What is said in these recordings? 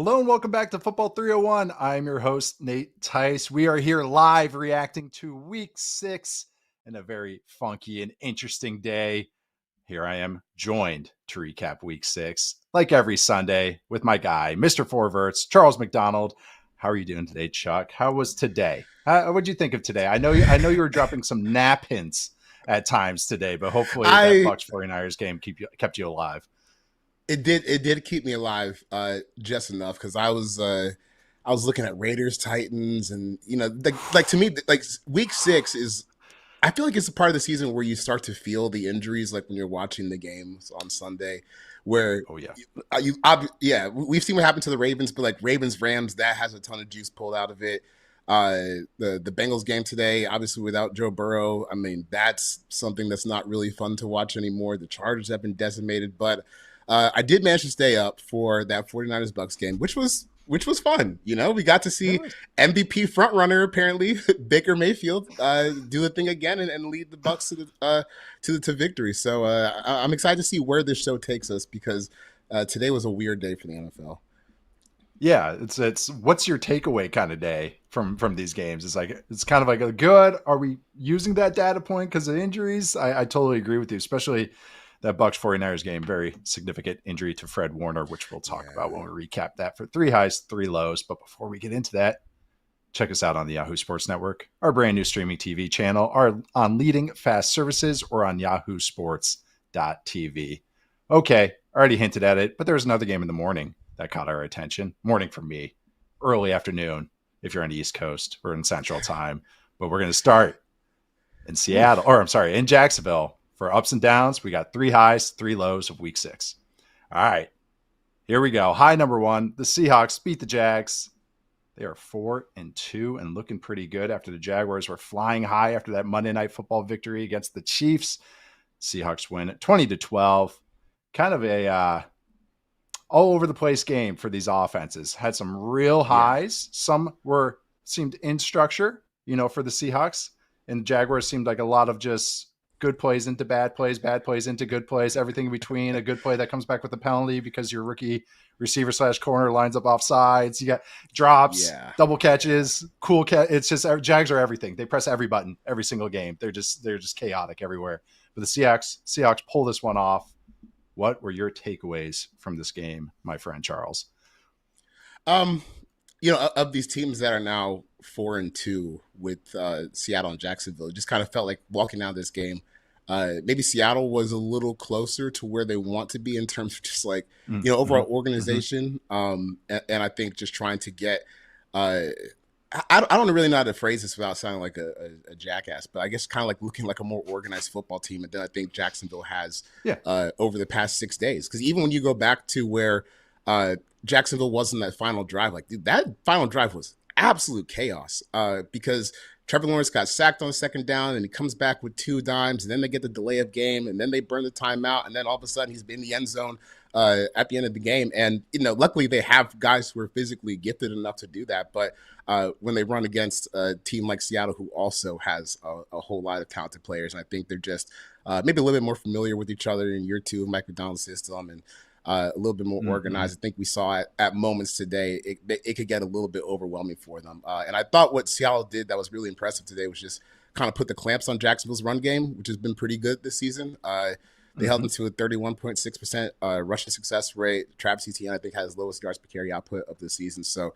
Hello and welcome back to Football 301. I'm your host, Nate Tice. We are here live reacting to Week 6 and a very funky and interesting day. Here I am joined to recap Week 6, like every Sunday, with my guy, Mr. Forverts, Charles McDonald. How are you doing today, Chuck? How was today? What'd you think of today? I know you were dropping some nap hints at times today, but hopefully that Bucs 49ers game kept you alive. It did keep me alive just enough because I was looking at Raiders Titans, and like to me, like Week 6 is, I feel like it's a part of the season where you start to feel the injuries, like when you're watching the games on Sunday, where we've seen what happened to the Ravens, but like Ravens Rams, that has a ton of juice pulled out of it. The Bengals game today, obviously without Joe Burrow, I mean that's something that's not really fun to watch anymore. The Chargers have been decimated, but I did manage to stay up for that 49ers Bucs game, which was fun. We got to see MVP frontrunner, apparently, Baker Mayfield, do the thing again and lead the Bucs to victory. So I'm excited to see where this show takes us, because today was a weird day for the NFL. Yeah, it's what's your takeaway kind of day from these games? It's kind of like a good. Are we using that data point because of injuries? I totally agree with you, especially that Bucs 49ers game, very significant injury to Fred Warner, which we'll talk about when we recap that for 3 highs, 3 lows. But before we get into that, check us out on the Yahoo Sports Network, our brand new streaming TV channel, or on leading fast services, or on yahoosports.tv. Okay, I already hinted at it, but there was another game in the morning that caught our attention. Morning for me, early afternoon if you're on the East Coast or in Central Time. But we're going to start in in Jacksonville. For ups and downs, we got 3 highs, 3 lows of Week 6. All right, here we go. High number 1, the Seahawks beat the Jags. They are 4-2 and looking pretty good after the Jaguars were flying high after that Monday Night Football victory against the Chiefs. Seahawks win 20-12. Kind of a all over the place game for these offenses. Had some real highs. Some seemed in structure, for the Seahawks, and the Jaguars seemed like a lot of just good plays into bad plays into good plays, everything in between. A good play that comes back with a penalty because your rookie receiver / corner lines up off sides. You got drops, double catches, cool catch. It's just Jags are everything. They press every button every single game. They're just chaotic everywhere. But the Seahawks pull this one off. What were your takeaways from this game, my friend Charles? Of these teams that are now 4-2 with Seattle and Jacksonville, it just kind of felt like walking out of this game. Maybe Seattle was a little closer to where they want to be in terms of just like, overall organization. And I think just trying to get, I don't really know how to phrase this without sounding like a jackass, but I guess kind of like looking like a more organized football team. And then I think Jacksonville has over the past 6 days. Because even when you go back to where Jacksonville was in that final drive, like, dude, that final drive was absolute chaos because Trevor Lawrence got sacked on second down and he comes back with 2 dimes, and then they get the delay of game, and then they burn the timeout, and then all of a sudden he's in the end zone at the end of the game. And, luckily they have guys who are physically gifted enough to do that. But when they run against a team like Seattle, who also has a whole lot of talented players, and I think they're just maybe a little bit more familiar with each other in year 2 of Mike Macdonald's system, and a little bit more organized. I think we saw it at moments today. It could get a little bit overwhelming for them. And I thought what Seattle did that was really impressive today was just kind of put the clamps on Jacksonville's run game, which has been pretty good this season. They held them to a 31.6% rushing success rate. Travis Etienne, I think, has lowest yards per carry output of the season. So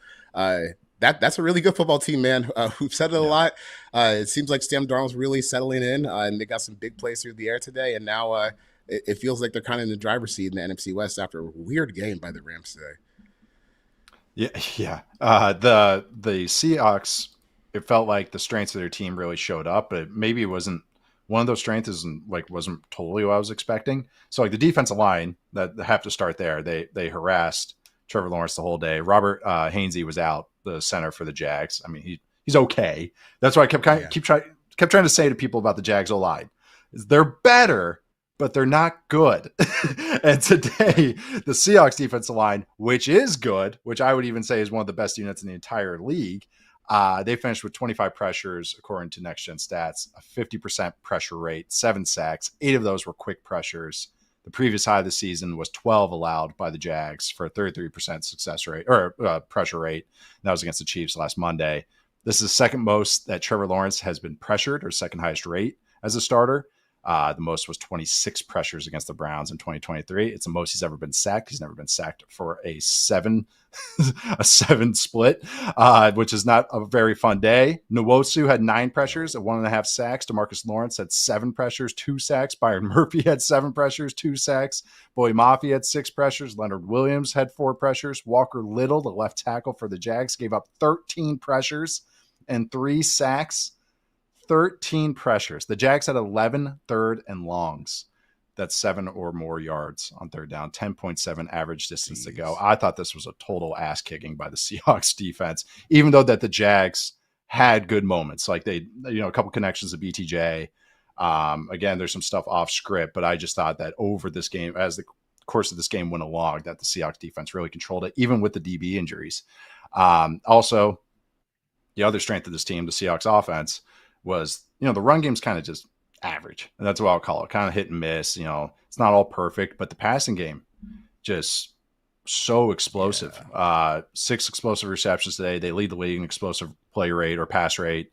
that's a really good football team, man. We've said it a lot. It seems like Sam Darnold's really settling in, and they got some big plays through the air today. And now it feels like they're kind of in the driver's seat in the NFC West after a weird game by the Rams today. Yeah. The Seahawks, it felt like the strengths of their team really showed up, but maybe it wasn't one of those strengths wasn't totally what I was expecting. So like the defensive line, that have to start there. They harassed Trevor Lawrence the whole day. Robert Hainsey was out, the center for the Jags. I mean, he's okay. That's why I kept trying to say to people about the Jags O-line. They're better, but they're not good. And today, the Seahawks defensive line, which is good, which I would even say is one of the best units in the entire league, they finished with 25 pressures, according to Next Gen Stats, a 50% pressure rate, 7 sacks. 8 of those were quick pressures. The previous high of the season was 12 allowed by the Jags for a 33% success rate or pressure rate. And that was against the Chiefs last Monday. This is the second most that Trevor Lawrence has been pressured, or second highest rate as a starter. The most was 26 pressures against the Browns in 2023. It's the most he's ever been sacked. He's never been sacked for a seven split, which is not a very fun day. Nwosu had 9 pressures at 1.5 sacks. DeMarcus Lawrence had 7 pressures, 2 sacks. Byron Murphy had 7 pressures, 2 sacks. Bowie Mafe had 6 pressures. Leonard Williams had 4 pressures. Walker Little, the left tackle for the Jags, gave up 13 pressures and 3 sacks. 13 pressures. The Jags had 11 third and longs. That's 7 or more yards on third down, 10.7 average distance to go. I thought this was a total ass kicking by the Seahawks defense, even though that the Jags had good moments. Like they, a couple connections to BTJ. Again, there's some stuff off script, but I just thought that over this game, as the course of this game went along, that the Seahawks defense really controlled it, even with the DB injuries. Also, the other strength of this team, the Seahawks offense, was, the run game's kind of just average. And that's what I'll call it. Kind of hit and miss. It's not all perfect, but the passing game just so explosive. 6 explosive receptions today. They lead the league in explosive play rate or pass rate.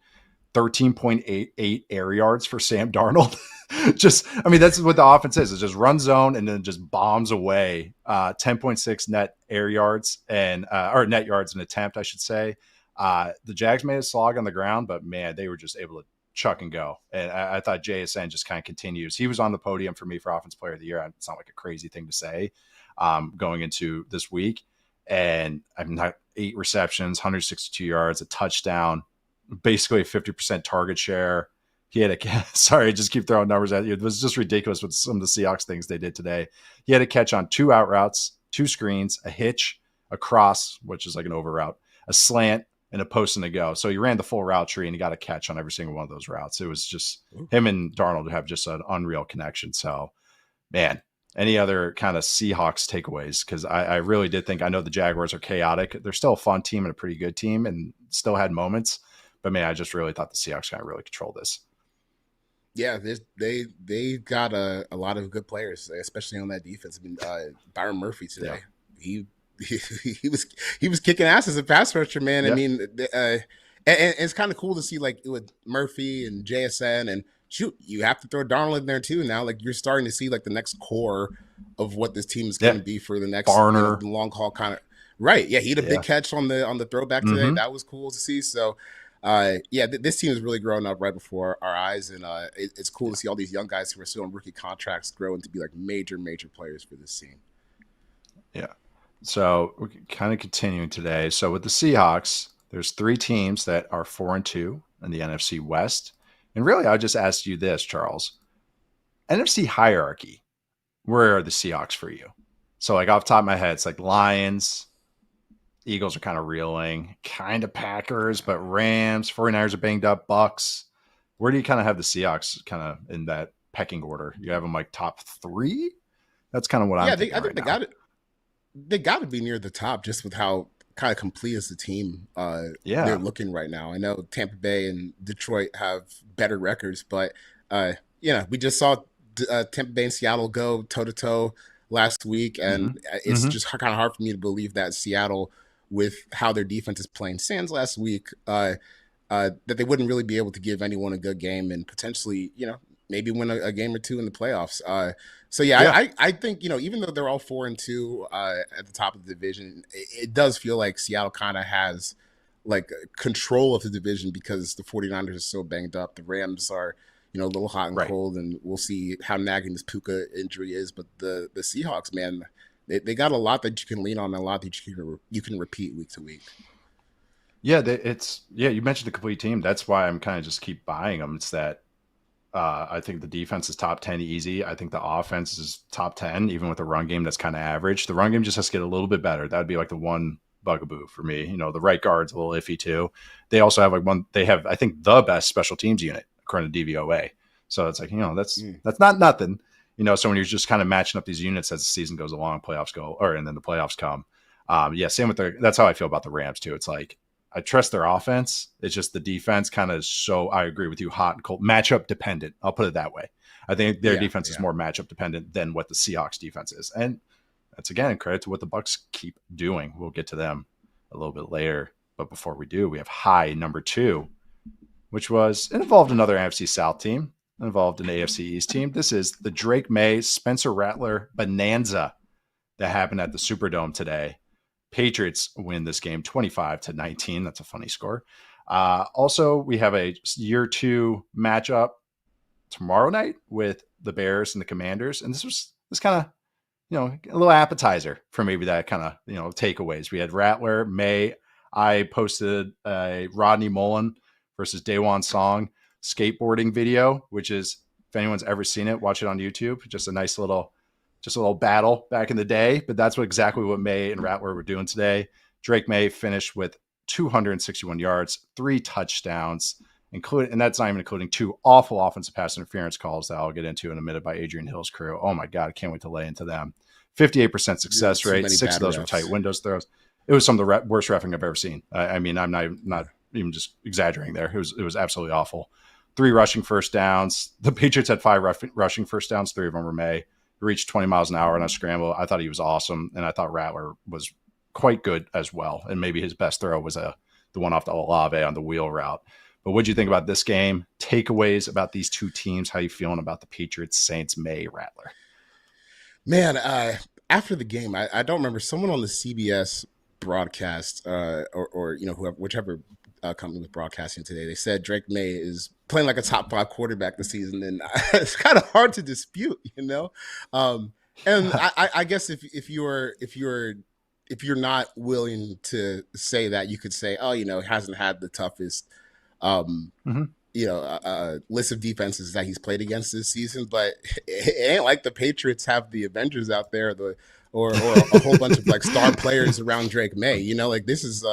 13.88 air yards for Sam Darnold. That's what the offense is. It's just run zone and then just bombs away. 10.6 net air yards or net yards an attempt, I should say. The Jags made a slog on the ground, but man, they were just able to chuck and go. And I thought JSN just kind of continues. He was on the podium for me for Offensive Player of the Year. It's not like a crazy thing to say going into this week. And 8 receptions, 162 yards, a touchdown, basically a 50% target share. He had sorry, I just keep throwing numbers at you. It was just ridiculous with some of the Seahawks things they did today. He had a catch on 2 out routes, 2 screens, a hitch, a cross, which is like an over route, a slant, and a post and a go. So he ran the full route tree and he got a catch on every single one of those routes. It was just him and Darnold have just an unreal connection. So, man, any other kind of Seahawks takeaways? Because I really did think, I know the Jaguars are chaotic. They're still a fun team and a pretty good team and still had moments. But, man, I just really thought the Seahawks kind of really controlled this. Yeah, they got a lot of good players, especially on that defense. Byron Murphy today, he was kicking ass as a pass rusher, man. Yeah. And it's kind of cool to see, like, with Murphy and JSN, and shoot, you have to throw Darnold in there too now. Like, you're starting to see like the next core of what this team is going to be for the next long haul kind of. Right? Yeah, he had a big catch on the throwback today. That was cool to see. So. This team is really growing up right before our eyes, and it's cool to see all these young guys who are still on rookie contracts growing to be like major players for this team. Yeah. So we're kind of continuing today. So with the Seahawks, there's 3 teams that are 4-2 in the NFC West. And really, I just asked you this, Charles. NFC hierarchy, where are the Seahawks for you? So like off the top of my head, it's like Lions, Eagles are kind of reeling, kind of Packers, but Rams, 49ers are banged up, Bucks. Where do you kind of have the Seahawks kind of in that pecking order? You have them like top 3? That's kind of what I'm thinking. I think they got it. They got to be near the top just with how kind of complete as the team they're looking right now. I know Tampa Bay and Detroit have better records, but we just saw Tampa Bay and Seattle go toe-to-toe last week, and it's just kind of hard for me to believe that Seattle, with how their defense is playing sans last week, that they wouldn't really be able to give anyone a good game and potentially, maybe win a game or 2 in the playoffs. I think, even though they're all 4-2 at the top of the division, it does feel like Seattle kind of has like control of the division because the 49ers are so banged up. The Rams are, a little hot and cold, and we'll see how nagging this Puka injury is. But the Seahawks, man, they got a lot that you can lean on, and a lot that you can repeat week to week. Yeah, you mentioned the complete team. That's why I'm kind of just keep buying them. It's that I think the defense is top 10 easy. I think the offense is top 10, even with a run game that's kind of average. The run game just has to get a little bit better. That would be like the one bugaboo for me. The right guard's a little iffy too. They also have I think the best special teams unit according to DVOA. So it's like, that's not nothing. So when you're just kind of matching up these units as the season goes along, and then the playoffs come. Same with that's how I feel about the Rams too. It's like, I trust their offense. It's just the defense kind of I agree with you, hot and cold, matchup dependent. I'll put it that way. I think their Yeah, defense is yeah. more matchup dependent than what the Seahawks defense is. And that's, again, credit to what the Bucs keep doing. We'll get to them a little bit later. But before we do, we have high number 2, which it involved another NFC South team, involved an AFC East team. This is the Drake Maye, Spencer Rattler bonanza that happened at the Superdome today. Patriots win this game 25-19. That's a funny score. Also, we have a year 2 matchup tomorrow night with the Bears and the Commanders. And this kind of, a little appetizer for maybe that kind of, takeaways. We had Rattler, Maye. I posted a Rodney Mullen versus Daewon Song skateboarding video, which is, if anyone's ever seen it, watch it on YouTube. Just a nice little battle back in the day. But that's exactly what Maye and Rattler were doing today. Drake Maye finished with 261 yards, 3 touchdowns, and that's not even including 2 awful offensive pass interference calls that I'll get into in a minute by Adrian Hill's crew. Oh my God, I can't wait to lay into them. 58% success rate, 6 of those were tight windows throws. It was some of the worst reffing I've ever seen. I mean, I'm not even just exaggerating there. It was absolutely awful. 3 rushing first downs. The Patriots had 5 rushing first downs. 3 of them were Maye. He reached 20 miles an hour on a scramble. I thought he was awesome, and I thought Rattler was quite good as well. And maybe his best throw was the one off the Olave on the wheel route. But what do you think about this game? Takeaways about these two teams? How you feeling about the Patriots, Saints, Maye, Rattler? Man, after the game, I don't remember, someone on the CBS broadcast or whoever, whichever company was broadcasting today, they said Drake Maye is playing like a top 5 quarterback this season, and it's kind of hard to dispute, And I guess if you're not willing to say that, you could say, oh, he hasn't had the toughest list of defenses that he's played against this season, but it ain't like the Patriots have the Avengers out there, or a whole bunch of like star players around Drake Maye. Like this is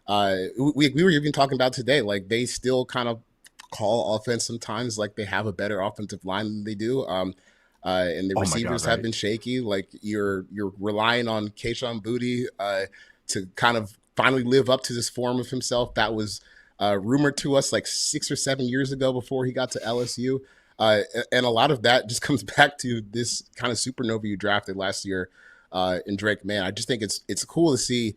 we were even talking about today, like they still kind of call offense sometimes like they have a better offensive line than they do. And the receivers have been shaky. Like you're relying on Kayshon Boutte to kind of finally live up to this form of himself that was rumored to us like 6 or 7 years ago before he got to LSU. And a lot of that just comes back to this kind of supernova you drafted last year in Drake Maye. I just think it's cool to see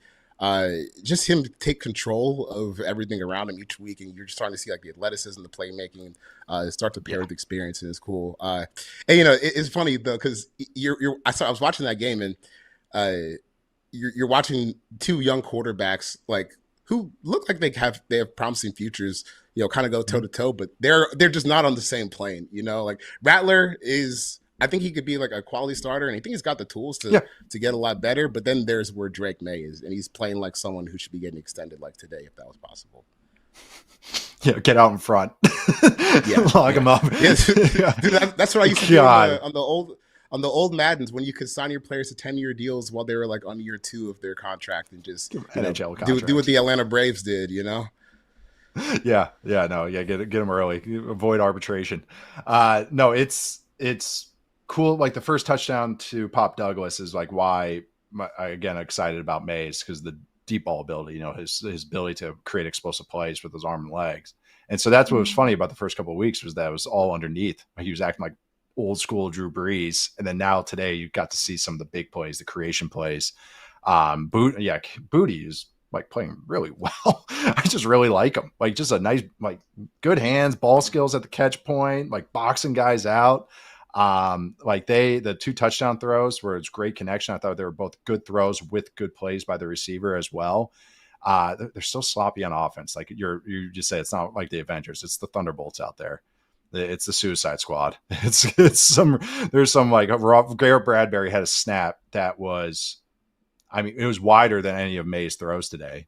just him take control of everything around him each week, and you're just starting to see like the athleticism, the playmaking, start to pair with experience, and it's cool. And it's funny though, because I was watching that game, and you're watching 2 young quarterbacks like who look like they have promising futures, kind of go toe to toe, but they're just not on the same plane. Like Rattler is, I think he could be like a quality starter, and I think he's got the tools to get a lot better. But then there's where Drake Maye is, and he's playing like someone who should be getting extended like today, if that was possible. Yeah, get out in front. Log him up. Yeah. Dude, that's what I used to do on the old Maddens, when you could sign your players to 10-year deals while they were like on year 2 of their contract, and just NHL do what the Atlanta Braves did, Yeah, get them early, avoid arbitration. No, it's cool. Like the first touchdown to Pop Douglas is like why I again excited about Mays, because the deep ball ability, his ability to create explosive plays with his arm and legs. And so that's what was funny about the first couple of weeks, was that it was all underneath. He was acting like old school Drew Brees. And then now today you got to see some of the big plays, the creation plays. Boutte is like playing really well. I just really like him. Like just a nice, like good hands, ball skills at the catch point, like boxing guys out. The 2 touchdown throws where it's great connection. I thought they were both good throws with good plays by the receiver as well. They're so sloppy on offense. Like you just say, it's not like the Avengers, it's the Thunderbolts out there. It's the Suicide Squad. There's some like Garrett Bradbury had a snap that was, it was wider than any of Maye's throws today.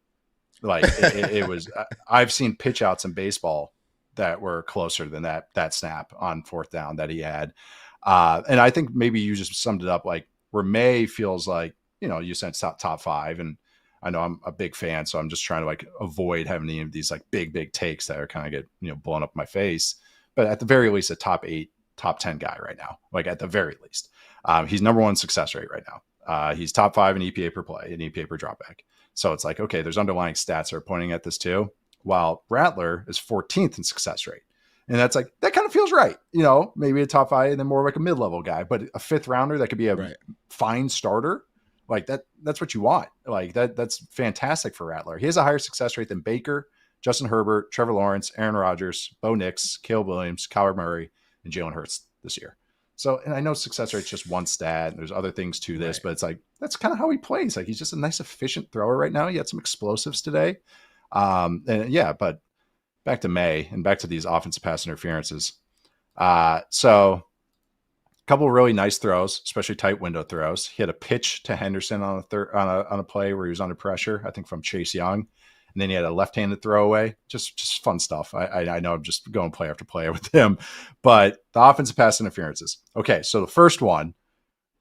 Like it was, I've seen pitch outs in baseball that were closer than that snap on 4th down that he had. And I think maybe you just summed it up, like where Maye feels like, you said top 5, and I know I'm a big fan, so I'm just trying to like avoid having any of these like big takes that are kind of get, blown up in my face. But at the very least, a top 8, top 10 guy right now, like at the very least. He's number 1 success rate right now. He's top 5 in EPA per play and EPA per dropback. So it's like, okay, there's underlying stats that are pointing at this too. While Rattler is 14th in success rate. And that's like, that kind of feels right. Maybe a top 5 and then more like a mid-level guy, but a 5th rounder that could be a fine starter. Like that's what you want. Like that's fantastic for Rattler. He has a higher success rate than Baker, Justin Herbert, Trevor Lawrence, Aaron Rodgers, Bo Nix, Caleb Williams, Kyler Murray, and Jalen Hurts this year. So, and I know success rate's just one stat, and there's other things to this, but it's like, that's kind of how he plays. Like, he's just a nice, efficient thrower right now. He had some explosives today. But back to Maye and back to these offensive pass interferences. So a couple of really nice throws, especially tight window throws. He had a pitch to Henderson on a play where he was under pressure, I think from Chase Young. And then he had a left-handed throwaway, just fun stuff. I know I'm just going play after play with him, but the offensive pass interferences. Okay, so the first one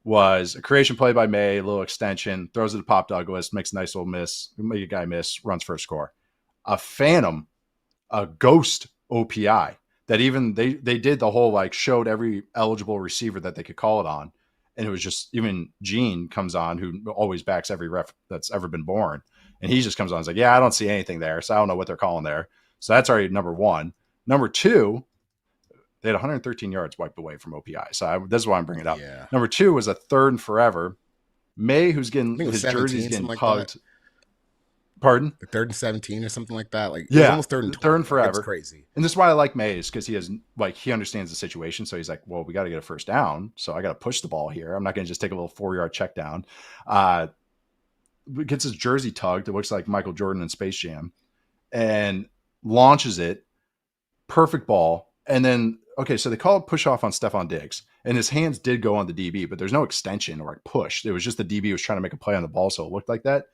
was a creation play by Maye, a little extension, throws it to Pop Douglas, makes a nice little miss, make a guy miss, runs for a score. A phantom, a ghost OPI that even they did the whole like showed every eligible receiver that they could call it on, and it was just even Gene comes on who always backs every ref that's ever been born. And he just comes on and is like, yeah, I don't see anything there. So I don't know what they're calling there. So that's already number 1. Number 2, they had 113 yards wiped away from OPI. So this is why I'm bringing it up. Yeah. Number 2 was a 3rd and forever. Maye, who's getting his jersey's getting pugged. Pardon? 3rd and 17 or something like that. Like, yeah, almost 3rd and 20. 3rd and forever. It's crazy. And this is why I like Maye, is because he understands the situation. So he's like, well, we got to get a first down. So I got to push the ball here. I'm not going to just take a little 4-yard check down. Gets his jersey tugged. It looks like Michael Jordan in Space Jam, and launches it. Perfect ball. And then, okay, so they call it push off on Stephon Diggs, and his hands did go on the DB, but there's no extension or like push. It was just the DB was trying to make a play on the ball, so it looked like that.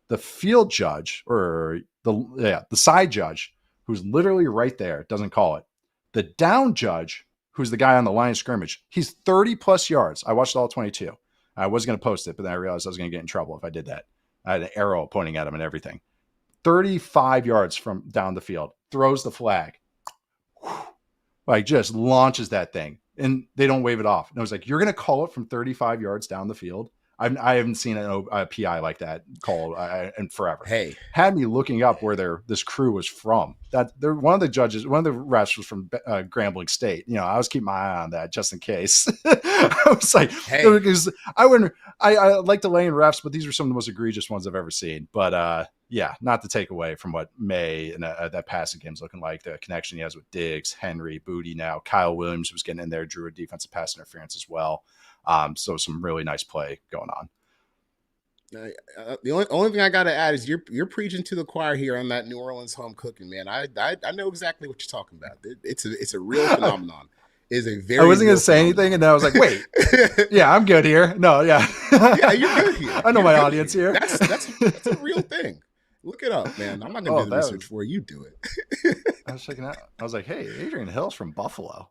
The field judge, or the side judge, who's literally right there, doesn't call it. The down judge, who's the guy on the line of scrimmage, he's 30 plus yards. I watched all 22. I was going to post it, but then I realized I was going to get in trouble if I did that. I had an arrow pointing at him and everything. 35 yards from down the field, throws the flag, like just launches that thing, and they don't wave it off. And I was like, you're going to call it from 35 yards down the field? I haven't seen a PI like that called in forever. Hey, had me looking up where this crew was from. That one of the refs was from Grambling State. I was keeping my eye on that just in case. I was like, hey, because I like to lay in refs, but these are some of the most egregious ones I've ever seen. But yeah, not to take away from what Maye and that passing game's looking like. The connection he has with Diggs, Henry, Booty now. Kyle Williams was getting in there, drew a defensive pass interference as well. So some really nice play going on. The only thing I got to add is you're preaching to the choir here on that New Orleans home cooking, man. I know exactly what you're talking about. It's a real phenomenon. It is a very. I wasn't going to say anything, and then I was like, wait, yeah, I'm good here. No, yeah, yeah, you're good here. I know my audience here. That's a real thing. Look it up, man. I'm not going to do the research for you. Do it. I was checking out. I was like, hey, Adrian Hill's from Buffalo.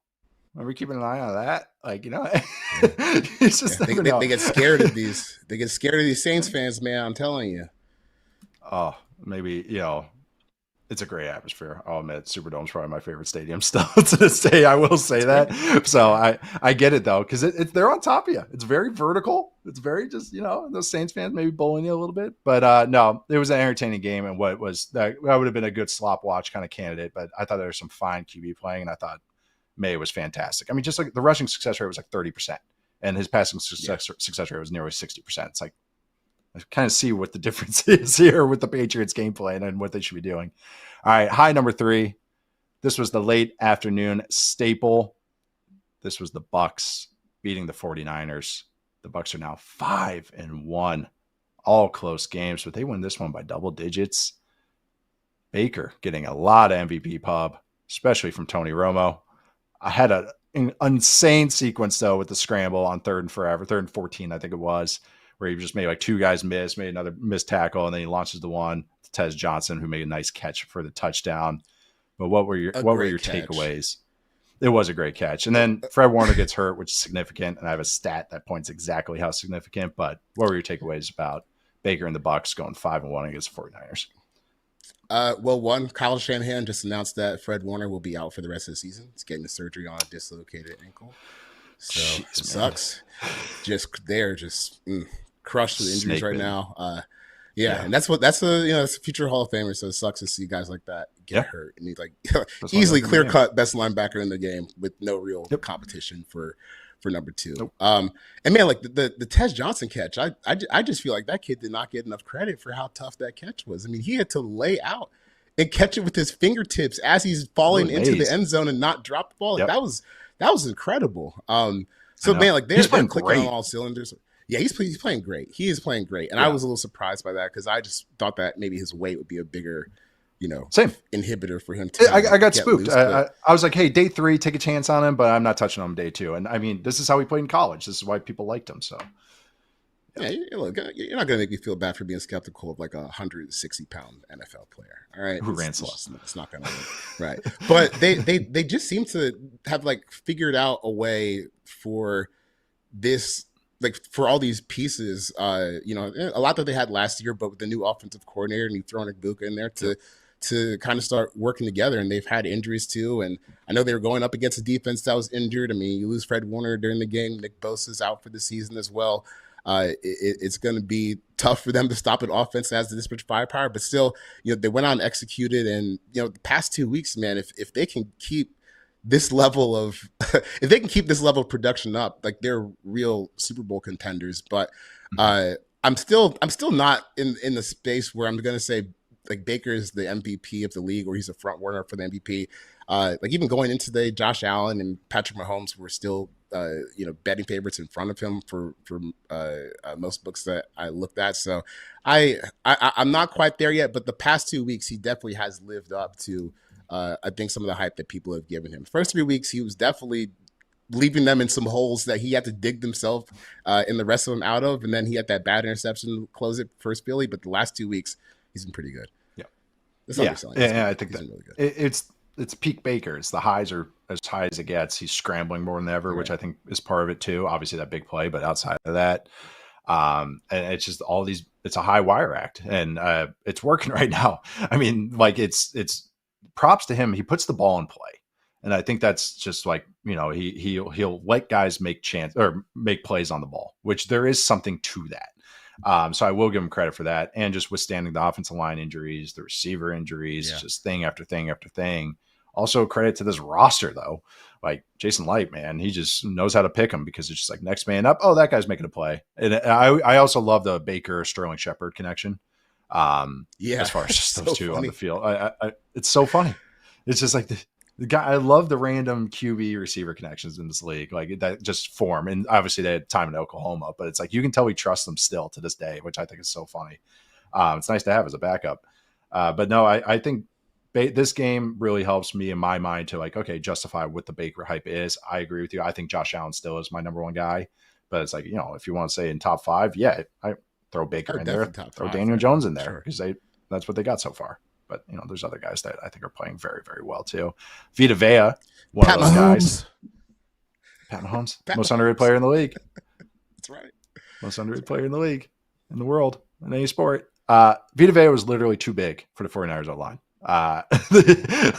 Are we keeping an eye on that? Like, it's just they get scared of these. They get scared of these Saints fans, man. I'm telling you. Oh, maybe it's a great atmosphere. I'll admit, Superdome's probably my favorite stadium still to this day. I will say that. So I get it though, because they're on top of you. It's very vertical. It's very just those Saints fans maybe bullying you a little bit, but no, it was an entertaining game, and that would have been a good slop watch kind of candidate. But I thought there was some fine QB playing, and I thought Maye was fantastic. I mean, just like the rushing success rate was like 30%, and his passing success rate was nearly 60%. It's like, I kind of see what the difference is here with the Patriots game plan and what they should be doing. All right, high number 3. This was the late afternoon staple. This was the Bucs beating the 49ers. The Bucs are now 5-1, all close games, but they win this one by double digits. Baker getting a lot of MVP pub, especially from Tony Romo. I had an insane sequence, though, with the scramble on 3rd and 14, I think it was, where he just made like 2 guys miss, made another missed tackle, and then he launches the one to Tez Johnson, who made a nice catch for the touchdown. But what were your takeaways? It was a great catch. And then Fred Warner gets hurt, which is significant, and I have a stat that points exactly how significant. But what were your takeaways about Baker and the Bucs going 5-1 against the 49ers? Well, one, Kyle Shanahan just announced that Fred Warner will be out for the rest of the season. He's getting the surgery on a dislocated ankle. So jeez, it sucks. Just crushed with injuries right now. Yeah, Yeah. and that's a future Hall of Famer. So it sucks to see guys like that get Yeah. hurt, and he's like That's why I easily like him in the clear game. cut best linebacker in the game with no real Yep. competition for number two. Nope. And man, like the Tez Johnson catch, I just feel like that kid did not get enough credit for how tough that catch was. I mean, he had to lay out and catch it with his fingertips as he's falling into the end zone and not drop the ball. Like, Yep. that was incredible. So man, like they're clicking on all cylinders. Yeah, he's playing great. He is playing great, and I was a little surprised by that because I just thought that maybe his weight would be a bigger, same inhibitor for him to. I got spooked. I was like, hey, day 3, take a chance on him, but I'm not touching him day 2. And I mean, this is how he played in college. This is why people liked him. So yeah, look, you're not gonna make me feel bad for being skeptical of like a 160-pound NFL player. All right, who ran slow? It's not gonna work, right? But they just seem to have like figured out a way for this. Like for all these pieces, a lot that they had last year, but with the new offensive coordinator and you throwing Ibuka in there to kind of start working together, and they've had injuries too. And I know they were going up against a defense that was injured. I mean, you lose Fred Warner during the game. Nick Bosa's out for the season as well. It's going to be tough for them to stop an offense that has this much firepower, but still, they went out and executed. And the past 2 weeks, man, if they can keep this level of if they can keep this level of production up, like they're real Super Bowl contenders. But I'm still not in the space where I'm going to say like Baker is the MVP of the league or he's a front runner for the MVP. Like even going into the Josh Allen and Patrick Mahomes were still betting favorites in front of him for most books that I looked at. So I'm not quite there yet, but the past 2 weeks he definitely has lived up to I think some of the hype that people have given him. First 3 weeks, he was definitely leaving them in some holes that he had to dig themselves and the rest of them out of. And then he had that bad interception to close it first Philly. But the last 2 weeks, he's been pretty good. Yeah. I think that really good. It's peak Baker. It's the highs are as high as it gets. He's scrambling more than ever, which I think is part of it too. Obviously that big play, but outside of that, and it's just it's a high wire act, and it's working right now. I mean, like it's props to him. He puts the ball in play. And I think that's just like, he'll let guys make plays on the ball, which there is something to that. So I will give him credit for that. And just withstanding the offensive line injuries, the receiver injuries, just thing after thing after thing. Also credit to this roster though. Like Jason Light, man, he just knows how to pick them because it's just like next man up. Oh, that guy's making a play. And I also love the Baker Sterling Shepard connection. As far as just those two on the field, it's so funny. It's just like the guy. I love the random QB receiver connections in this league, like that just form. And obviously they had time in Oklahoma, but it's like you can tell we trust them still to this day, which I think is so funny. It's nice to have as a backup. But no, I think this game really helps me in my mind to like, okay, justify what the Baker hype is. I agree with you. I think Josh Allen still is my number one guy, but it's like, if you want to say in top 5, I throw Baker in there, throw Daniel Jones in there because that's what they got so far. But there's other guys that I think are playing very, very well too. Vita Vea, one of those guys. Pat Mahomes, most underrated player in the league. That's right. Most underrated player in the league, in the world, in any sport. Vita Vea was literally too big for the 49ers O-line.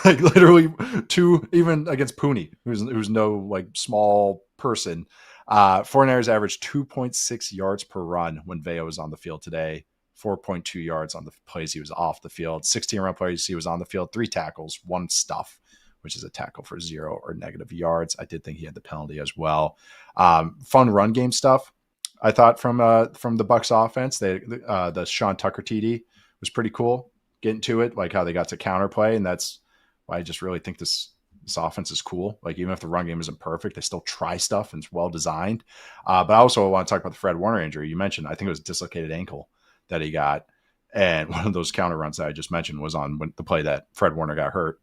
Like literally too, even against Pooney, who's no like small person. 49ers averaged 2.6 yards per run when Vea was on the field today. 4.2 yards on the plays he was off the field. 16 run plays he was on the field. 3 tackles, 1 stuff, which is a tackle for 0 or negative yards. I did think he had the penalty as well. Fun run game stuff. I thought from the Bucs offense, the Sean Tucker TD was pretty cool. Getting to it, like how they got to counterplay, and that's why I just really think this offense is cool. Like even if the run game isn't perfect, they still try stuff and it's well designed. But I also want to talk about the Fred Warner injury you mentioned. I think it was a dislocated ankle that he got, and one of those counter runs that I just mentioned was on the play that Fred Warner got hurt.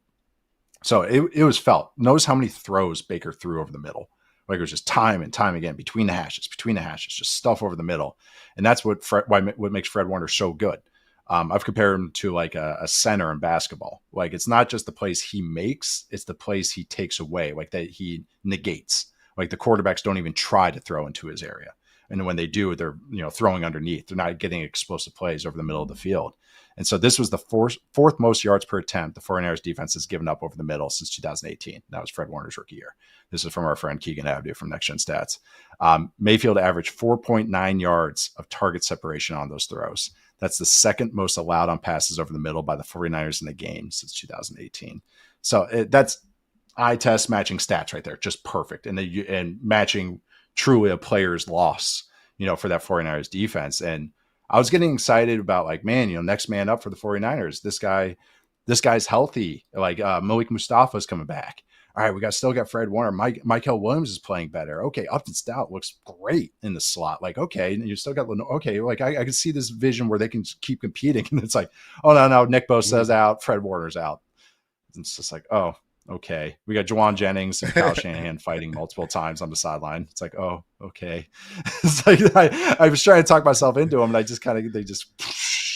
So it was felt. Notice how many throws Baker threw over the middle. Like it was just time and time again between the hashes, just stuff over the middle, and that's what makes Fred Warner so good. I've compared him to like a center in basketball. Like it's not just the plays he makes, it's the plays he takes away, like that he negates. Like the quarterbacks don't even try to throw into his area. And when they do, they're throwing underneath. They're not getting explosive plays over the middle of the field. And so this was the fourth most yards per attempt the 49ers defense has given up over the middle since 2018. That was Fred Warner's rookie year. This is from our friend Keegan Abdu from Next Gen Stats. Mayfield averaged 4.9 yards of target separation on those throws. That's the second most allowed on passes over the middle by the 49ers in the game since 2018. So that's eye test matching stats right there. Just perfect. And matching truly a player's loss, for that 49ers defense. And I was getting excited about like, man, next man up for the 49ers. This guy's healthy. Like Malik Mustafa's coming back. All right, we still got Fred Warner. Michael Williams is playing better. Okay, Upton Stout looks great in the slot. Like, okay, and you still got okay. Like I can see this vision where they can keep competing. And it's like, oh no, Nick Bosa's out, Fred Warner's out. It's just like, oh, okay. We got Juwan Jennings and Kyle Shanahan fighting multiple times on the sideline. It's like, oh, okay. It's like I was trying to talk myself into them, and they just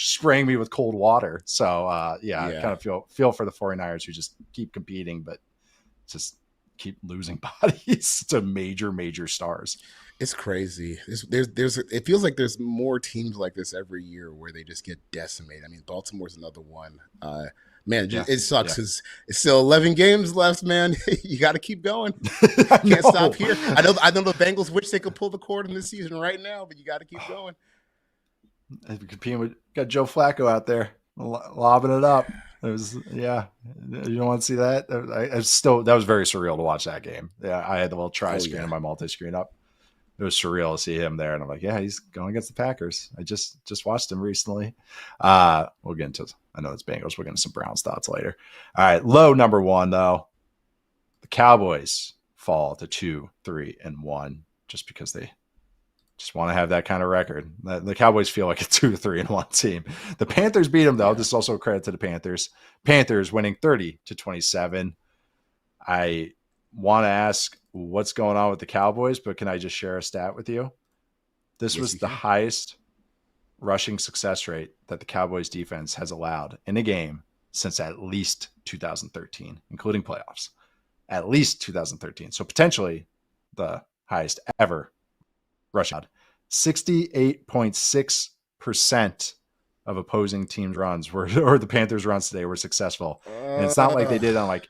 spraying me with cold water. So I kind of feel for the 49ers who just keep competing, but just keep losing bodies to major stars. It's crazy. It feels like there's more teams like this every year where they just get decimated. I mean, Baltimore's another one. Man, it sucks because it's still 11 games left, man. You got to keep going. Can't stop here. I know the Bengals wish they could pull the cord in this season right now, but you got to keep going. Competing with got Joe Flacco out there lobbing it up. It was, you don't want to see that. That was very surreal to watch that game. Yeah, I had the little tri-screen and my multi-screen up. It was surreal to see him there, and I'm like, yeah, he's going against the Packers. I just watched him recently. We'll get into, I know it's Bengals. We'll get into some Browns thoughts later. All right, low number one though. The Cowboys fall to 2-3-1 just because they just want to have that kind of record. The Cowboys feel like a 2-3-1 team. The Panthers beat them though. This is also a credit to the Panthers. Panthers winning 30-27. I want to ask what's going on with the Cowboys, but can I just share a stat with you? This was the highest rushing success rate that the Cowboys defense has allowed in a game since at least 2013, including playoffs. At least 2013. So potentially the highest ever rushing. 68.6% of opposing teams' runs or the Panthers' runs today were successful. And it's not like they did on like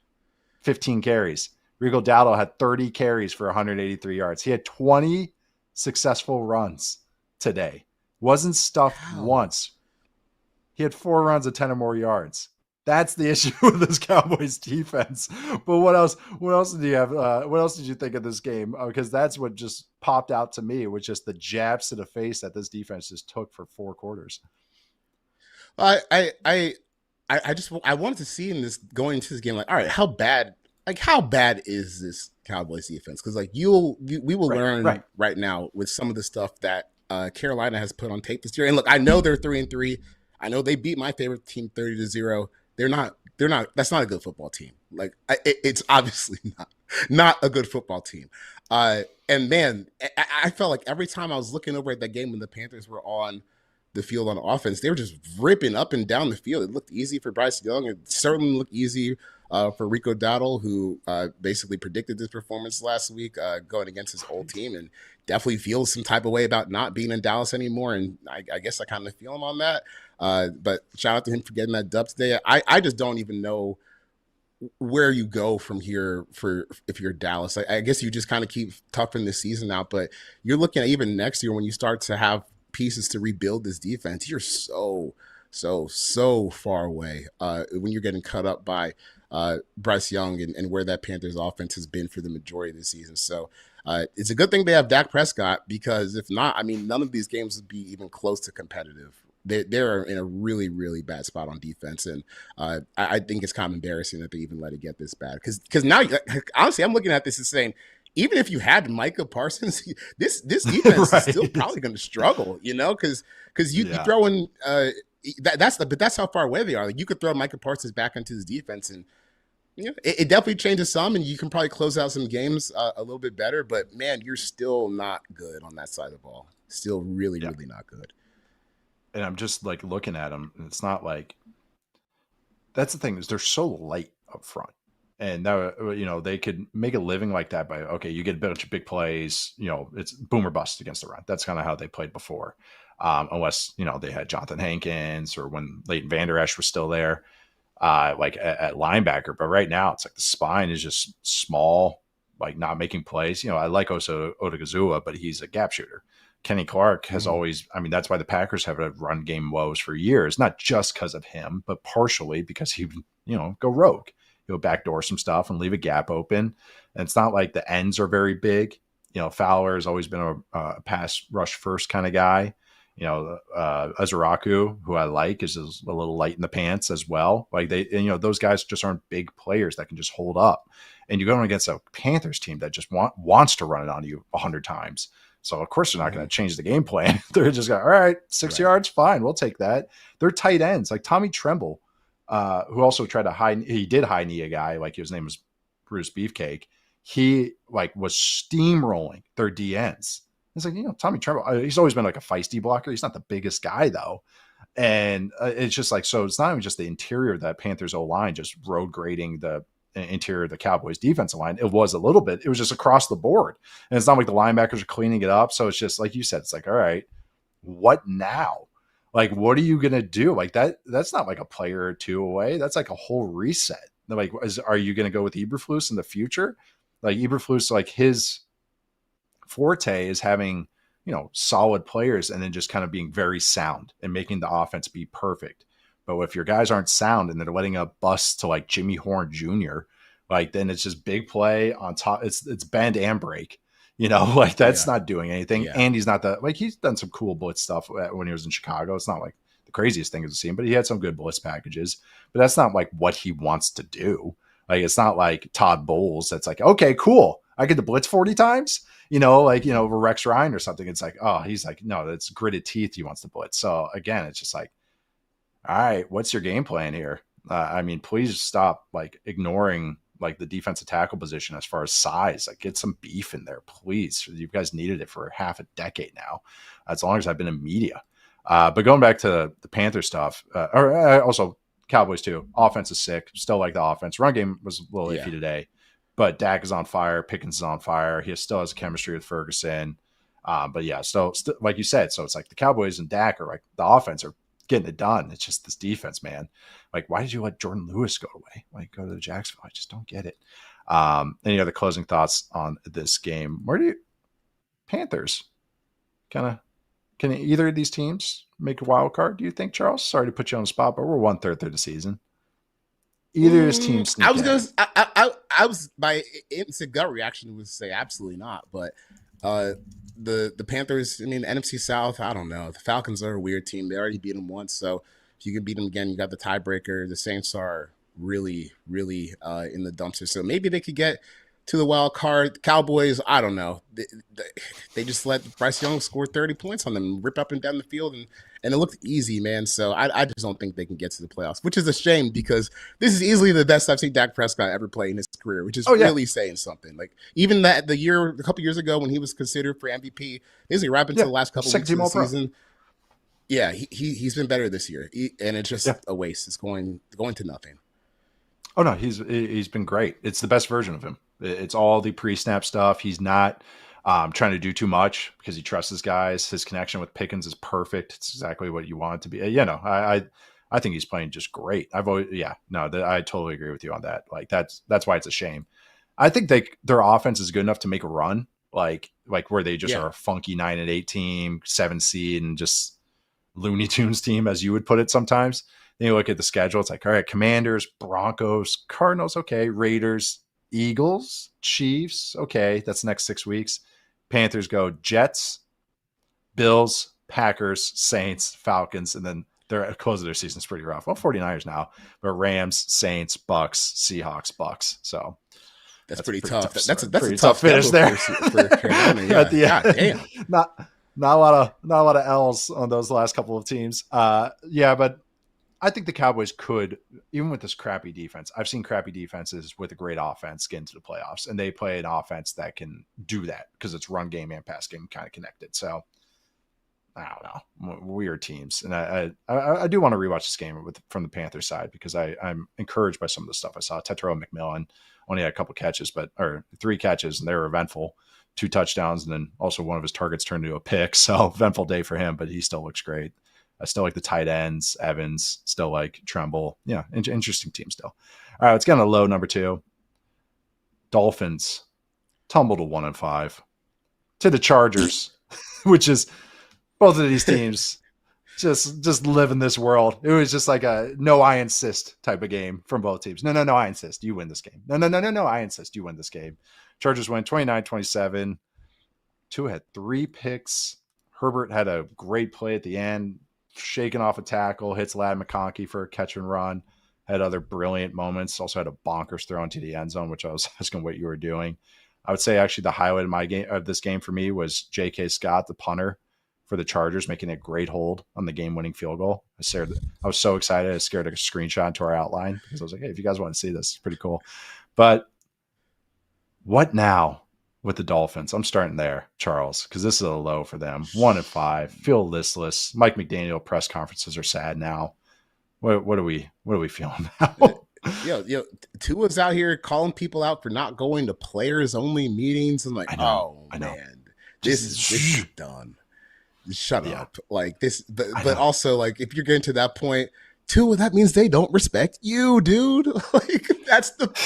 15 carries. Rigo Dowdle had 30 carries for 183 yards. He had 20 successful runs today. Wasn't stuffed once. He had 4 runs of 10 or more yards. That's the issue with this Cowboys defense. But what else did you have? What else did you think of this game? Because that's what just popped out to me, was just the jabs to the face that this defense just took for 4 quarters. I wanted to see going into this game, like, all right, how bad is this Cowboys defense? Because like we will learn right now with some of the stuff that Carolina has put on tape this year. And look, I know they're 3-3. I know they beat my favorite team 30-0. They're not. That's not a good football team. Like it's obviously not a good football team. And man, I felt like every time I was looking over at that game when the Panthers were on the field on offense, they were just ripping up and down the field. It looked easy for Bryce Young. It certainly looked easy for Rico Dowdle, who basically predicted this performance last week going against his old team, and definitely feels some type of way about not being in Dallas anymore. And I guess I kind of feel him on that. But shout out to him for getting that dub today. I just don't even know where you go from here if you're Dallas. I guess you just kind of keep toughing this season out, but you're looking at even next year when you start to have pieces to rebuild this defense. You're so far away when you're getting cut up by Bryce Young and where that Panthers offense has been for the majority of the season. So it's a good thing they have Dak Prescott, because if not, I mean, none of these games would be even close to competitive. They're in a really, really bad spot on defense, and I think it's kind of embarrassing that they even let it get this bad. Because now, honestly, I'm looking at this and saying, even if you had Micah Parsons, this defense is still probably going to struggle, because you throw in that's how far away they are. Like, you could throw Micah Parsons back into this defense, and it definitely changes some, and you can probably close out some games a little bit better. But man, you're still not good on that side of the ball. Still really, really not good. And I'm just like looking at them, and it's not like, that's the thing, is they're so light up front. And that, they could make a living like that by, okay, you get a bunch of big plays, it's boom or bust against the run. That's kind of how they played before. Unless, they had Jonathan Hankins or when Leighton Vander Esch was still there, like at linebacker. But right now it's like the spine is just small, like not making plays. I like Osa Odigizua, but he's a gap shooter. Kenny Clark has always, that's why the Packers have a run game woes for years, not just because of him, but partially because he, go rogue. He'll backdoor some stuff and leave a gap open. And it's not like the ends are very big. Fowler has always been a pass rush first kind of guy. Azaraku, who I like, is a little light in the pants as well. Like those guys just aren't big players that can just hold up. And you're going against a Panthers team that just wants to run it on you 100 times. So of course they're not going to change the game plan. They're just going, all right, 6 yards, fine, we'll take that. They're tight ends like Tommy Tremble, who also tried to he did high knee a guy, like his name was Bruce Beefcake. He like was steamrolling their DNs. It's like, Tommy Tremble, he's always been like a feisty blocker. He's not the biggest guy though. And it's just like, so it's not even just the interior of that Panthers O-line, just road grading the interior of the Cowboys defensive line. It was a little bit, it was just across the board. And it's not like the linebackers are cleaning it up. So it's just like you said, it's like, all right, what now? Like, what are you going to do? Like that's not like a player or two away. That's like a whole reset. Like, are you going to go with Eberflus in the future? Like Eberflus, like his forte is having, solid players and then just kind of being very sound and making the offense be perfect. But if your guys aren't sound and they're letting up busts to like Jimmy Horn Jr., like then it's just big play on top. It's bend and break, like that's not doing anything. Yeah. And he's not he's done some cool blitz stuff when he was in Chicago. It's not like the craziest thing to see, but he had some good blitz packages. But that's not like what he wants to do. Like it's not like Todd Bowles. That's like, okay, cool, I get to blitz 40 times. Over Rex Ryan or something. It's like, oh, he's like, no, that's gritted teeth. He wants to blitz. So again, it's just like, all right, what's your game plan here? Please stop like ignoring like the defensive tackle position as far as size. Like get some beef in there, please. You guys needed it for half a decade now, as long as I've been in media. But going back to the Panther stuff, or also Cowboys too. Offense is sick. Still like the offense. Run game was a little iffy today, but Dak is on fire. Pickens is on fire. He still has a chemistry with Ferguson. But yeah, still like you said, so it's like the Cowboys and Dak are like the offense are getting it done. It's just this defense, man. Like, why did you let Jordan Lewis go away? Like, go to the Jacksonville? I just don't get it. Any other closing thoughts on this game? Panthers can either of these teams make a wild card? Do you think, Charles? Sorry to put you on the spot, but we're 1/3 through the season. Either of these teams. I was my instant gut reaction was say absolutely not, but the Panthers, NFC South, I don't know. The Falcons are a weird team. They already beat them once, so if you can beat them again, you got the tiebreaker. The Saints are really, really in the dumpster, so maybe they could get to the wild card. Cowboys, I don't know. They just let Bryce Young score 30 points on them, rip up and down the field, and it looked easy, man. So I just don't think they can get to the playoffs, which is a shame because this is easily the best I've seen Dak Prescott ever play in his career, which is really saying something. Like even a couple years ago when he was considered for MVP, basically right into the last couple weeks of the season. Yeah, he's been better this year, and it's just a waste. It's going to nothing. Oh no, he's been great. It's the best version of him. It's all the pre-snap stuff. He's not trying to do too much because he trusts his guys. His connection with Pickens is perfect. It's exactly what you want it to be. I think he's playing just great. I totally agree with you on that. Like that's why it's a shame. I think their offense is good enough to make a run, like where they just are a funky 9-8 team, 7 seed, and just Looney Tunes team, as you would put it sometimes. Then you look at the schedule. It's like, all right, Commanders, Broncos, Cardinals, okay, Raiders, Eagles, Chiefs, okay, that's the next 6 weeks. Panthers go Jets, Bills, Packers, Saints, Falcons, and then their close of their season is pretty rough. Well, 49ers now, but Rams, Saints, Bucks, Seahawks, Bucks. So that's pretty tough. That's a tough finish there. For Carolina, yeah. God damn. Not a lot of L's on those last couple of teams. But I think the Cowboys could, even with this crappy defense, I've seen crappy defenses with a great offense get into the playoffs, and they play an offense that can do that because it's run game and pass game kind of connected. So I don't know. weird teams. And I do want to rewatch this game from the Panthers side because I'm encouraged by some of the stuff I saw. Tetero McMillan only had a couple catches, or 3 catches, and they were eventful. 2 touchdowns, and then also one of his targets turned into a pick. So eventful day for him, but he still looks great. I still like the tight ends, Evans, still like Tremble. Yeah, interesting team still. All right, let's get on a low number 2. Dolphins tumble to 1-5 to the Chargers, which is both of these teams just live in this world. It was just like a no, I insist type of game from both teams. No, I insist. You win this game. No, I insist. You win this game. Chargers win 29-27. Tua had 3 picks. Herbert had a great play at the end, shaking off a tackle, hits Ladd McConkey for a catch and run. Had other brilliant moments. Also had a bonkers throw into the end zone, which I was asking what you were doing. I would say actually the highlight of this game for me was J.K. Scott, the punter for the Chargers, making a great hold on the game-winning field goal. I was so excited. I scared a screenshot to our outline because I was like, hey, if you guys want to see this, it's pretty cool. But what now with the Dolphins? I'm starting there, Charles, because this is a low for them. 1-5, feel listless. Mike McDaniel press conferences are sad now. What are we feeling now? Yo, Tua's out here calling people out for not going to players only meetings. I'm like, I know. Man, this is done. Shut up. Like this, but also like if you're getting to that point, Tua, that means they don't respect you, dude. Like that's the point.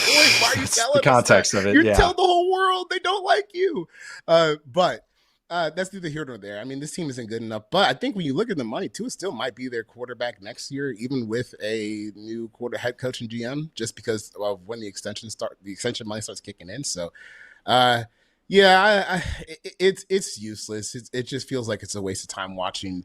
Why are you telling the context of it? You're telling the whole world they don't like you. But that's neither here nor there. I mean, this team isn't good enough. But I think when you look at the money, Tua still might be their quarterback next year, even with a new head coach and GM, just because of when the extension money starts kicking in. So, it's useless. It just feels like it's a waste of time watching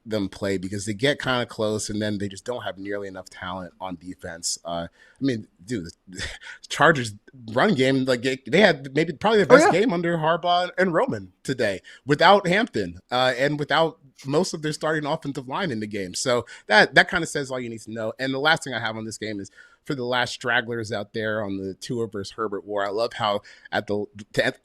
them play because they get kind of close and then they just don't have nearly enough talent on defense. I mean, dude, the Chargers run game, like they had probably the best game under Harbaugh and Roman today without Hampton and without most of their starting offensive line in the game. So that kind of says all you need to know. And the last thing I have on this game is for the last stragglers out there on the Tua versus Herbert war. I love how to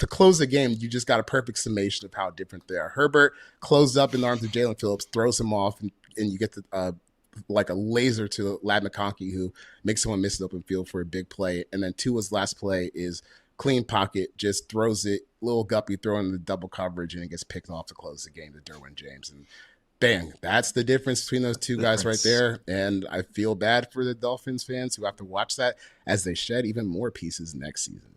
close the game, you just got a perfect summation of how different they are. Herbert closed up in the arms of Jalen Phillips, throws him off, and you get the like a laser to Ladd McConkey, who makes someone miss the open field for a big play. And then Tua's last play is clean pocket, just throws it, little guppy throwing the double coverage, and it gets picked off to close the game to Derwin James. And bang, that's the difference between those two guys right there. And I feel bad for the Dolphins fans who have to watch that as they shed even more pieces next season.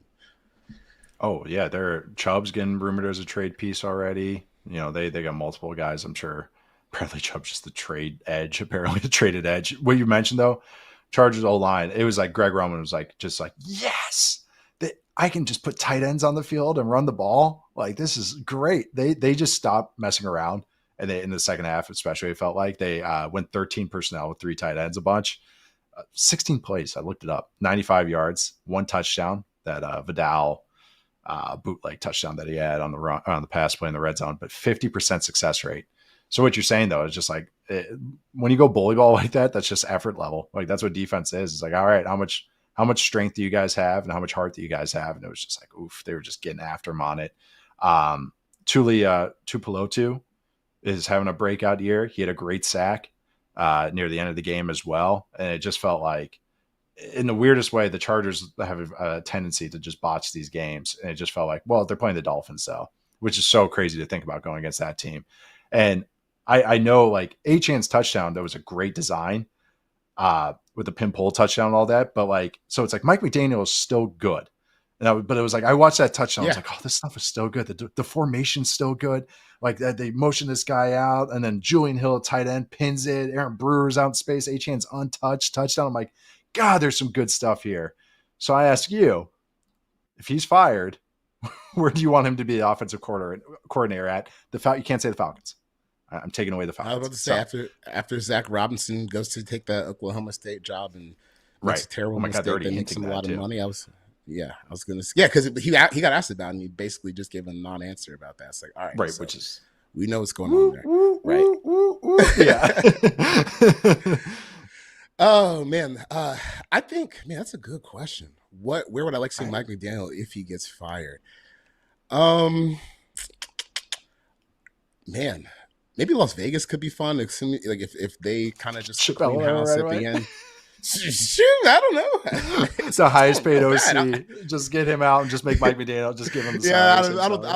Oh, yeah. Chubb's getting rumored as a trade piece already. You know, they got multiple guys, I'm sure. Bradley Chubb's just the trade edge, apparently the traded edge. What you mentioned, though, Chargers O-line, it was like Greg Roman was like, just like, yes, I can just put tight ends on the field and run the ball. Like, this is great. They just stopped messing around. And they, in the second half, especially, it felt like they went 13 personnel with 3 tight ends a bunch. 16 plays. I looked it up. 95 yards, 1 touchdown. That Vidal bootleg touchdown that he had on the pass play in the red zone, but 50% success rate. So what you're saying though is just like when you go bully ball like that, that's just effort level. Like that's what defense is. It's like, all right, how much strength do you guys have, and how much heart do you guys have? And it was just like, oof, they were just getting after him on it. Tuipulotu is having a breakout year. He had a great sack near the end of the game as well. And it just felt like, in the weirdest way, the Chargers have a tendency to just botch these games. And it just felt like, well, they're playing the Dolphins though, which is so crazy to think about going against that team. And I know like Achan's touchdown, that was a great design with the pin pull touchdown and all that. But like, so it's like Mike McDaniel is still good. But it was like, I watched that touchdown. I was like, oh, this stuff is still good. The formation's still good. Like they motion this guy out, and then Julian Hill at tight end pins it. Aaron Brewer's out in space. Achan's untouched touchdown. I'm like, God, there's some good stuff here. So I ask you, if he's fired, where do you want him to be the offensive coordinator at? You can't say the Falcons. I'm taking away the Falcons. I was about to say after Zach Robinson goes to take the Oklahoma State job and makes a terrible mistake that makes him a lot of money. I was gonna say, because he got asked about it and he basically just gave a non-answer about that. It's like, all right, right, so which is we know what's going on there, right? Yeah. Oh man, I think that's a good question. Where would I like seeing Mike McDaniel if he gets fired? Man, maybe Las Vegas could be fun. Like if they kind of just Ship clean Eleanor house right at away. the end. Shoot, I don't know. It's the highest paid Not bad. OC. Just get him out and just make Mike McDaniel. Just give him the Yeah, salary. Same salary.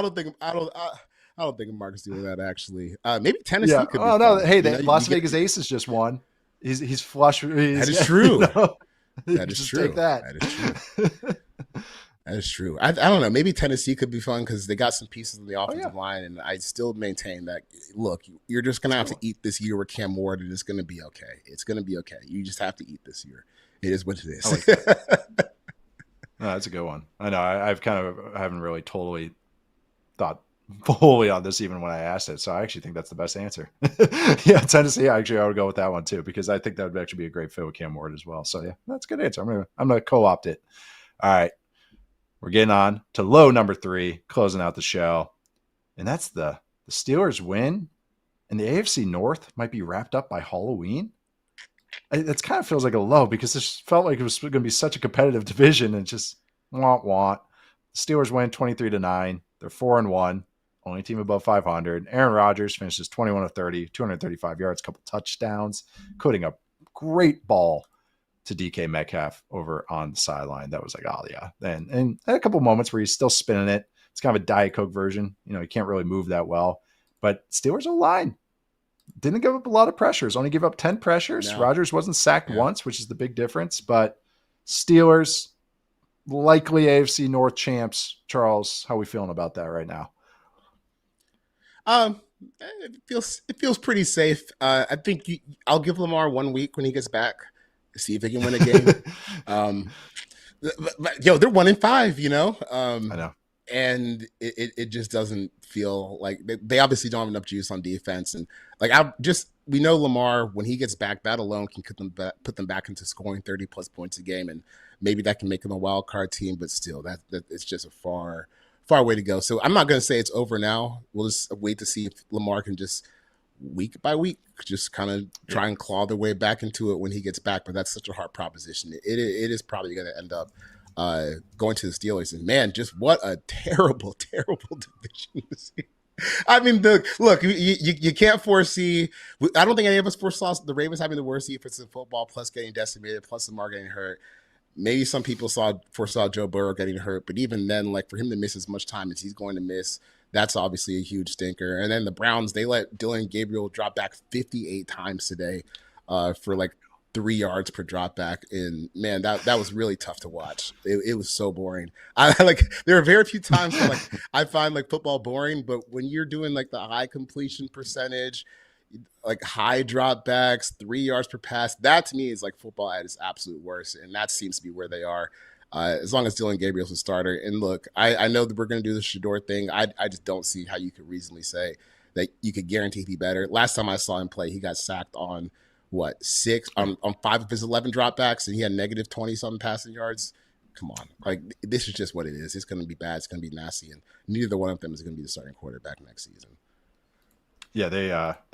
I don't think Marcus doing that actually. Maybe Tennessee Yeah. could be Oh no. fun. Hey, You know, the Las you get, Vegas Aces just won. He's flush. that is true. That is just true. take that. That is true. That is true. I don't know. Maybe Tennessee could be fun because they got some pieces in the offensive line, and I still maintain that. Look, you're just gonna have to eat this year with Cam Ward, and it's gonna be okay. It's gonna be okay. You just have to eat this year. It is what it is. Like that. No, that's a good one. I know. I haven't really totally thought fully on this even when I asked it. So I actually think that's the best answer. Yeah, Tennessee. I would go with that one too because I think that would actually be a great fit with Cam Ward as well. So yeah, that's a good answer. I'm gonna co-opt it. All right. We're getting on to low number 3, closing out the show. And that's the Steelers win. And the AFC North might be wrapped up by Halloween. It kind of feels like a low because this felt like it was going to be such a competitive division and just want. The Steelers win 23-9. They're 4-1. Only team above 500. Aaron Rodgers finishes 21 of 30, 235 yards, couple touchdowns, including a great ball to DK Metcalf over on the sideline. That was like, oh yeah. And a couple moments where he's still spinning it. It's kind of a Diet Coke version. You know, he can't really move that well. But Steelers O-line didn't give up a lot of pressures. Only give up 10 pressures. No. Rodgers wasn't sacked once, which is the big difference. But Steelers, likely AFC North champs. Charles, how are we feeling about that right now? It feels pretty safe. I think I'll give Lamar 1 week when he gets back. See if they can win a game. They're 1-5, you know? I know. And it just doesn't feel like they obviously don't have enough juice on defense. And like, we know Lamar, when he gets back, that alone can put them back into scoring 30 plus points a game. And maybe that can make him a wild card team, but still that it's just a far way to go. So I'm not going to say it's over now. We'll just wait to see if Lamar can just week by week just kind of try and claw their way back into it when he gets back. But that's such a hard proposition. It is probably going to end up going to the Steelers. And man, just what a terrible division to see. I mean, look, you can't foresee. I don't think any of us foresaw the Ravens having the worst defense in football, plus getting decimated, plus Lamar getting hurt. Maybe some people foresaw Joe Burrow getting hurt, but even then, like, for him to miss as much time as he's going to miss, that's obviously a huge stinker. And then the Browns, they let Dylan Gabriel drop back 58 times today for like 3 yards per drop back. And man, that was really tough to watch. It was so boring. There are very few times where like I find like football boring, but when you're doing like the high completion percentage, like high drop backs, 3 yards per pass, that to me is like football at its absolute worst. And that seems to be where they are. As long as Dylan Gabriel's a starter. And look, I know that we're going to do the Shador thing. I just don't see how you could reasonably say that you could guarantee he'd be better. Last time I saw him play, he got sacked on 6 on 5 of his 11 dropbacks, and he had negative 20-something passing yards. Come on. Like, this is just what it is. It's going to be bad. It's going to be nasty. And neither one of them is going to be the starting quarterback next season. Yeah, they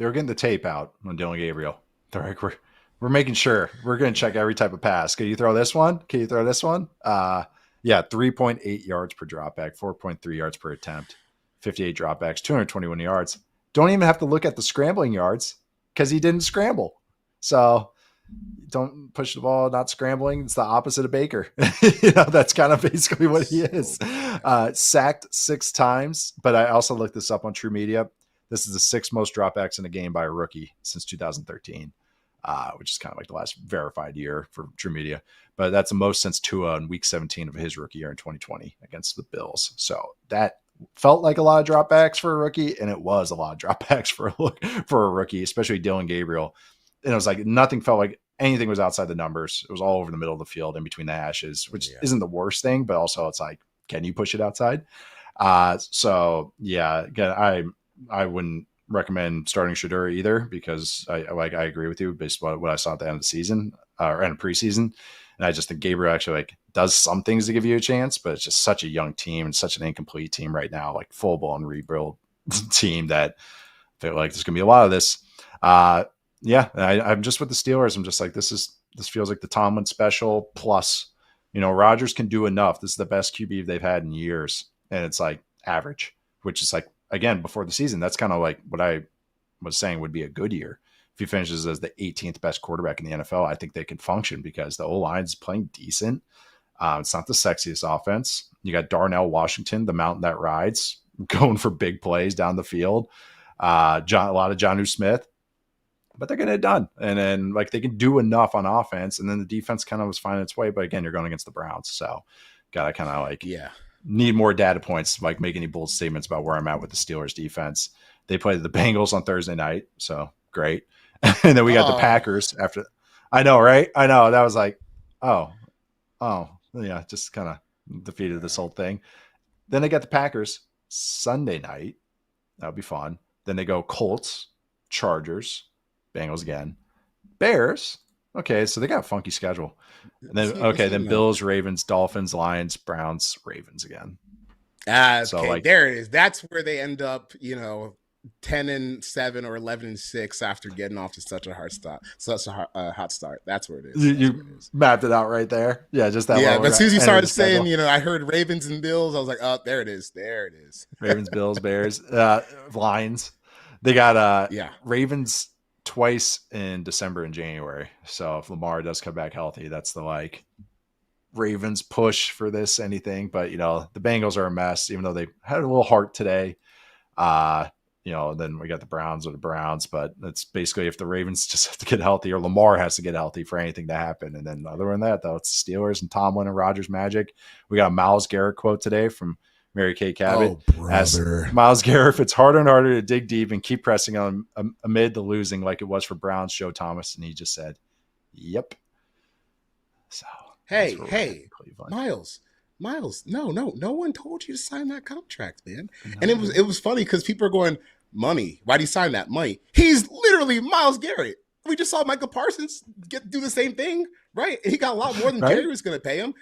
were getting the tape out on Dylan Gabriel. They're like, we're making sure. We're going to check every type of pass. Can you throw this one? Can you throw this one? Yeah, 3.8 yards per dropback, 4.3 yards per attempt, 58 dropbacks, 221 yards. Don't even have to look at the scrambling yards because he didn't scramble. So don't push the ball, not scrambling. It's the opposite of Baker. That's kind of basically what he is. Sacked 6 times, but I also looked this up on True Media. This is the 6th most dropbacks in a game by a rookie since 2013, which is kind of like the last verified year for True Media. But that's the most since Tua in week 17 of his rookie year in 2020 against the Bills. So that felt like a lot of dropbacks for a rookie, and it was a lot of dropbacks for a rookie, especially Dylan Gabriel. And it was like nothing felt like anything was outside the numbers. It was all over the middle of the field in between the hashes, which isn't the worst thing, but also it's like, can you push it outside? So yeah, again, I wouldn't recommend starting Shador either because I agree with you based on what I saw at the end of the season or end of preseason. And I just think Gabriel actually like does some things to give you a chance, but it's just such a young team and such an incomplete team right now, like full blown rebuild team that I feel like there's going to be a lot of this. I'm just with the Steelers. I'm just like, this feels like the Tomlin special plus, Rodgers can do enough. This is the best QB they've had in years. And it's like average, which is like, again, before the season, that's kind of like what I was saying would be a good year. If he finishes as the 18th best quarterback in the NFL, I think they can function because the O-line is playing decent. It's not the sexiest offense. You got Darnell Washington, the mountain that rides, going for big plays down the field. A lot of Jonnu Smith, but they're getting it done. And then like they can do enough on offense, and then the defense kind of was finding its way. But again, you're going against the Browns, so gotta kind of like need more data points to like make any bold statements about where I'm at with the Steelers defense. They played the Bengals on Thursday night, so great. And then we got the Packers after. I know, right? I know. That was like, oh, yeah, just kind of defeated this whole thing. Then they got the Packers Sunday night. That'll be fun. Then they go Colts, Chargers, Bengals again, Bears. Okay, so they got a funky schedule. And then then Bills, Ravens, Dolphins, Lions, Browns, Ravens again. Okay, so like, there it is. That's where they end up, 10-7 or 11-6 after getting off to such a hot start. That's where it is. You mapped it out right there. Yeah, just that. Yeah, but as soon as you started saying, I heard Ravens and Bills, I was like, oh, there it is. There it is. Ravens, Bills, Bears, Lions. They got Ravens twice in December and January. So if Lamar does come back healthy, that's the like Ravens push for this anything. But the Bengals are a mess, even though they had a little heart today. Then we got the Browns or the Browns, but it's basically if the Ravens just have to get healthy or Lamar has to get healthy for anything to happen. And then other than that, though, it's the Steelers and Tomlin and Rodgers magic. We got a Myles Garrett quote today from Mary Kay Cabot. Asked Myles Garrett if it's harder and harder to dig deep and keep pressing on amid the losing like it was for Browns Joe Thomas. And he just said, yep. So hey, Myles, no one told you to sign that contract, man. No. And it was funny because people are going, money. Why'd he sign that money? He's literally Myles Garrett. We just saw Michael Parsons do the same thing, right? He got a lot more than Jerry was going to pay him.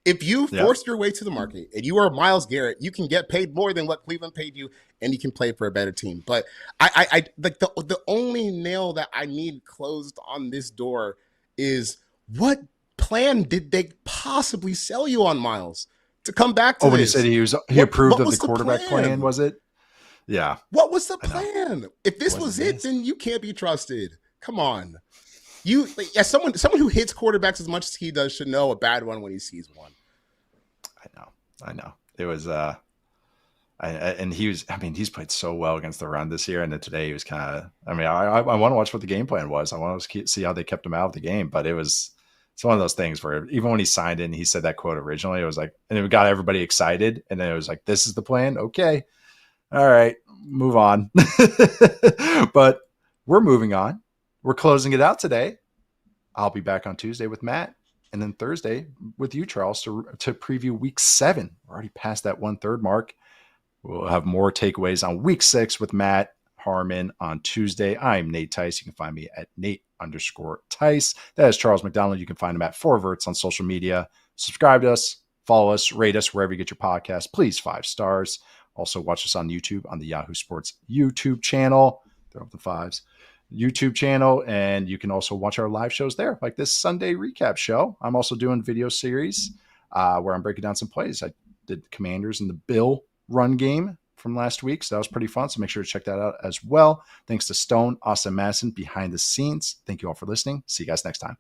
If you forced your way to the market and you are Myles Garrett, you can get paid more than what Cleveland paid you, and you can play for a better team. But I like the only nail that I need closed on this door is what plan did they possibly sell you on Myles to come back to this? When he said he approved of the quarterback plan, was it? Yeah. What was the plan? If this was it, then you can't be trusted. Come on. You, as someone who hits quarterbacks as much as he does, should know a bad one when he sees one. I know. It was and he's played so well against the run this year, and then today he was kind of. I want to watch what the game plan was. I want to see how they kept him out of the game, but it's one of those things where even when he signed in, he said that quote originally. It was like, and it got everybody excited, and then it was like, "This is the plan." Okay, all right, move on. But we're moving on. We're closing it out today. I'll be back on Tuesday with Matt, and then Thursday with you, Charles, to preview Week 7. We're already past that 1/3 mark. We'll have more takeaways on Week 6 with Matt Harmon on Tuesday. I'm Nate Tice. You can find me at Nate_Tice. That is Charles McDonald. You can find him at 4verts on social media. Subscribe to us, follow us, rate us wherever you get your podcast. Please 5 stars. Also watch us on YouTube on the Yahoo Sports YouTube channel. Throw up the 5s. YouTube channel, and you can also watch our live shows there, like this Sunday recap show. I'm also doing video series where I'm breaking down some plays. I did the Commanders and the Bill run game from last week, so that was pretty fun. So make sure to check that out as well. Thanks to Stone, Austin Madison behind the scenes. Thank you all for listening. See you guys next time.